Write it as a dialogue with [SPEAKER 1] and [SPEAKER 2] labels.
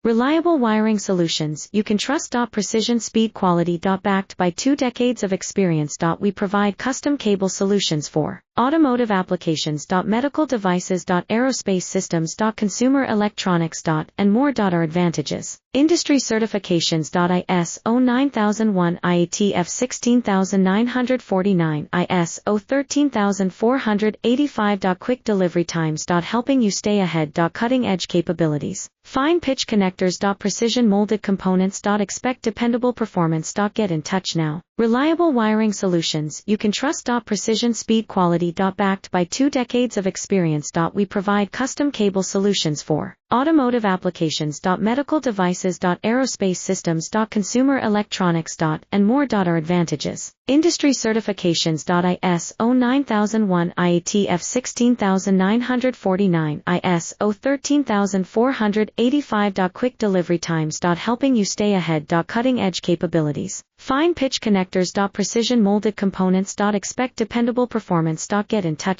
[SPEAKER 1] Reliable wiring solutions you can trust. Precision speed quality. Backed by 2 decades of experience. We provide custom cable solutions for automotive applications. Medical devices. Aerospace systems. Consumer electronics. And more. Our advantages. Industry certifications. ISO 9001, IATF 16949, ISO 13485. Quick delivery times. Helping you stay ahead. Cutting edge capabilities. Fine pitch connectors. Precision molded components. Expect dependable performance. Get in touch now. Reliable wiring solutions you can trust. Precision speed quality. Backed by 2 decades of experience. We provide custom cable solutions for automotive applications. Medical devices. Aerospace systems. Consumer electronics. And more. Our advantages. Industry certifications. ISO 9001, IATF 16949, ISO 13485. Quick delivery times. Helping you stay ahead. Cutting edge capabilities. Fine pitch connectors. Precision molded components. Expect dependable performance. Get in touch.